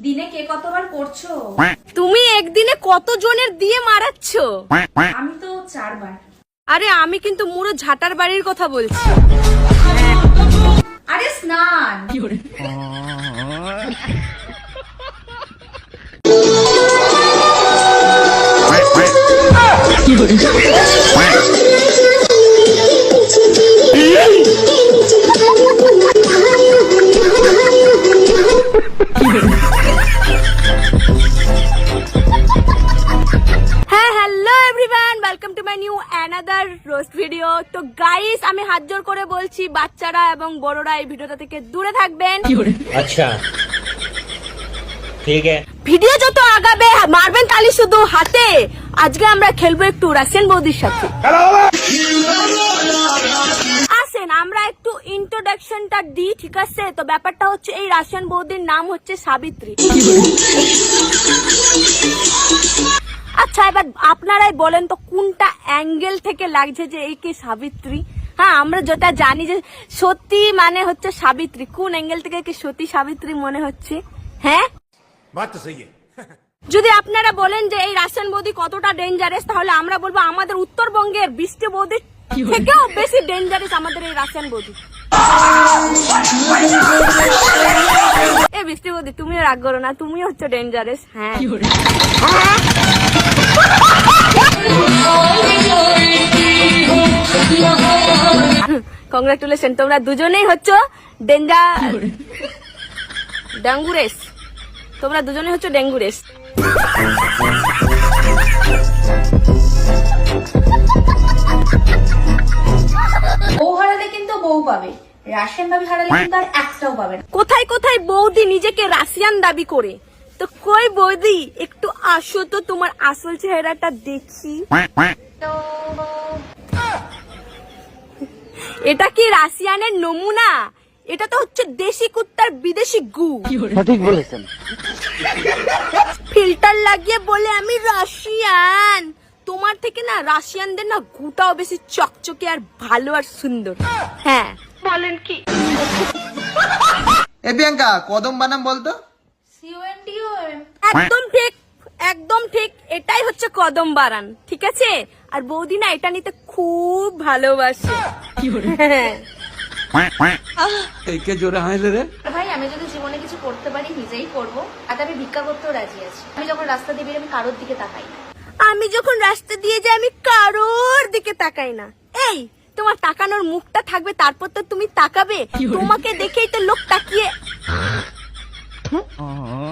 দিনে কে কতবার করছো? তুমি একদিনে কতজনের দিয়ে মারাচ্ছ? আমি তো 4 বার। আরে আমি কিন্তু মুড়ো ঝাটার বাড়ির কথা বলছি। আরে স্নান। হ্যাঁ, hello everyone, welcome to my new another roast video. তো গাইস, আমি হাত জোর করে বলছি, বাচ্চারা এবং বড়রা এই ভিডিওটা থেকে দূরে থাকবেন। अच्छा ठीक है। ভিডিও যত আগাবে মারবেন তালি শুধু হাতে। আজকে আমরা খেলবো একটু রাশিয়ান বৌদির সাথে। আসেন আমরা একটু ইন্ট্রোডাকশনটা দিই, ঠিক আছে? তো ব্যাপারটা হচ্ছে, এই রাশিয়ান বৌদির নাম হচ্ছে সাবিত্রী। আচ্ছা, এবার আপনারাই বলেন তো কোনটা অ্যাঙ্গেল থেকে লাগছে যে এই কি সাবিত্রী? হ্যাঁ, আমরা যেটা জানি যে সতী মানে হচ্ছে সাবিত্রী, কোন অ্যাঙ্গেল থেকে কি সতী সাবিত্রী মনে হচ্ছে? হ্যাঁ, बात तो सही है। যদি আপনারা বলেন যে এই রাশিয়ান বৌদি কতটা ডেঞ্জারাস, তাহলে আমরা বলবো আমাদের উত্তরবঙ্গের বৃষ্টি বৌদি থেকেও বেশি ডেঞ্জারাস আমাদের এই রাশিয়ান বৌদি। এই বৃষ্টি বৌদি, তুমিও রাগ করো না, তুমিও হচ্ছে ডেঞ্জারাস। হ্যাঁ, কংগ্রাচুলেশন, তোমরা দুজনেই হচ্ছে ডেঙ্গুরেস। তোমরা দুজনেই হচ্ছে ডেঙ্গুরেস। বউ হারালে কিন্তু বউ পাবে, রাশিয়ান ভাবি হারালে কিন্তু আর একটাও পাবে না। কোথায় কোথায় বৌদি নিজেকে রাশিয়ান দাবি করে, তো কই বৌদি একটু আসো তো, তোমার আসল চেহারাটা দেখি। এটা কি রাশিয়ানের নমুনা? এটা তো হচ্ছে দেশি কুত্তার বিদেশি গু। সঠিক বলেছেন। ফিল্টার লাগিয়ে বলে আমি রাশিয়ান। তোমার থেকে না রাশিয়ানদের না গুটাও বেশি চকচকে আর ভালো আর সুন্দর। হ্যাঁ, বলেন কি? এ প্রিয়াঙ্কা, কদম বানাম বলতো? CONDOM। একদম ঠিক, একদম ঠিক, এটাই হচ্ছে কদম বাড়ান, ঠিক আছে? আর বৌদি না এটা নিতে খুব ভালোবাসে। হ্যাঁ। ভাই, আমি যদি জীবনে কিছু করতে পারি নিজেই করব, আর আমি ভিক্ষা করতেও রাজি আছি। আমি যখন রাস্তা দিয়ে বের আমি কারোর দিকে তাকাই না। আমি যখন রাস্তা দিয়ে যাই আমি কারোর দিকে তাকাই না। এই, তোমার তাকানোর মুখটা থাকবে, তারপর তো তুমি তাকাবে। তোমাকে দেখেই তো লোক তাকিয়ে